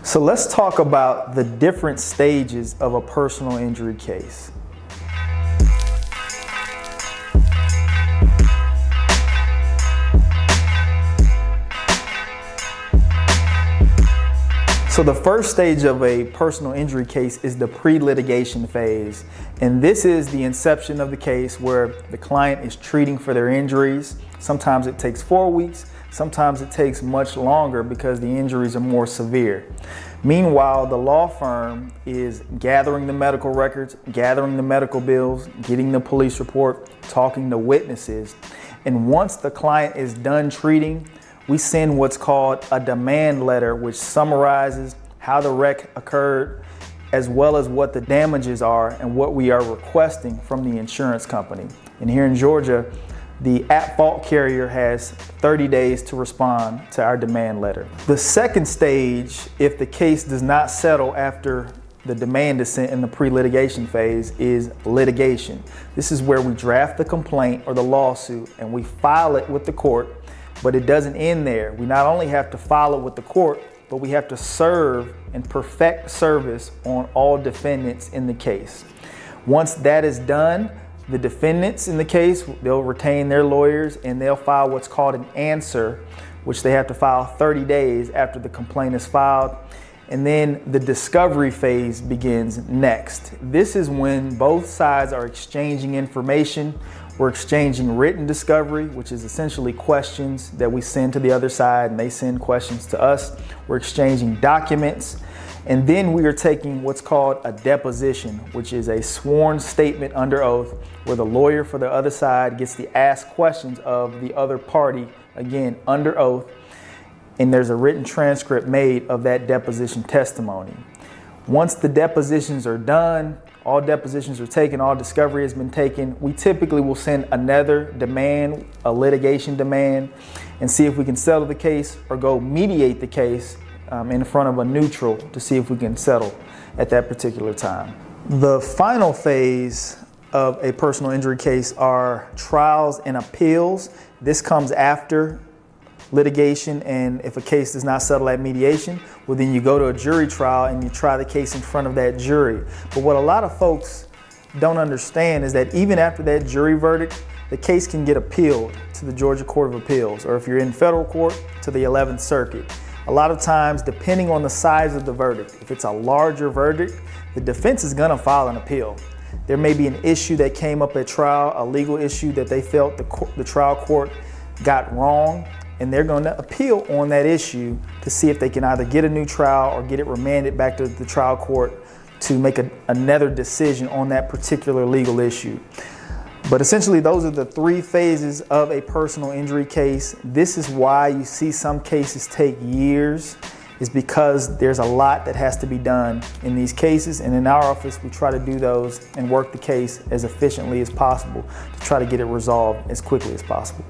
So let's talk about the different stages of a personal injury case. So the first stage of a personal injury case is the pre-litigation phase. And this is the inception of the case where the client is treating for their injuries. Sometimes it takes 4 weeks, sometimes it takes much longer because the injuries are more severe. Meanwhile, the law firm is gathering the medical records, gathering the medical bills, getting the police report, talking to witnesses. And once the client is done treating, we send what's called a demand letter, which summarizes how the wreck occurred, as well as what the damages are and what we are requesting from the insurance company. And here in Georgia, the at-fault carrier has 30 days to respond to our demand letter. The second stage, if the case does not settle after the demand is sent in the pre-litigation phase, is litigation. This is where we draft the complaint or the lawsuit and we file it with the court. But it doesn't end there. We not only have to file it with the court, but we have to serve and perfect service on all defendants in the case. Once that is done, the defendants in the case, they'll retain their lawyers and they'll file what's called an answer, which they have to file 30 days after the complaint is filed. And then the discovery phase begins next. This is when both sides are exchanging information. We're exchanging written discovery, which is essentially questions that we send to the other side and they send questions to us. We're exchanging documents. And then we are taking what's called a deposition, which is a sworn statement under oath where the lawyer for the other side gets to ask questions of the other party, again, under oath. And there's a written transcript made of that deposition testimony. Once the depositions are done, all depositions are taken, all discovery has been taken, we typically will send another demand, a litigation demand, and see if we can settle the case or go mediate the case in front of a neutral to see if we can settle at that particular time. The final phase of a personal injury case are trials and appeals. This comes after litigation, and if a case does not settle at mediation, well, then you go to a jury trial and you try the case in front of that jury. But what a lot of folks don't understand is that even after that jury verdict, the case can get appealed to the Georgia Court of Appeals, or if you're in federal court, to the 11th Circuit. A lot of times, depending on the size of the verdict, if it's a larger verdict, the defense is gonna file an appeal. There may be an issue that came up at trial, a legal issue that they felt the trial court got wrong, and they're going to appeal on that issue to see if they can either get a new trial or get it remanded back to the trial court to make another decision on that particular legal issue. But essentially, those are the three phases of a personal injury case. This is why you see some cases take years, is because there's a lot that has to be done in these cases. And in our office, we try to do those and work the case as efficiently as possible to try to get it resolved as quickly as possible.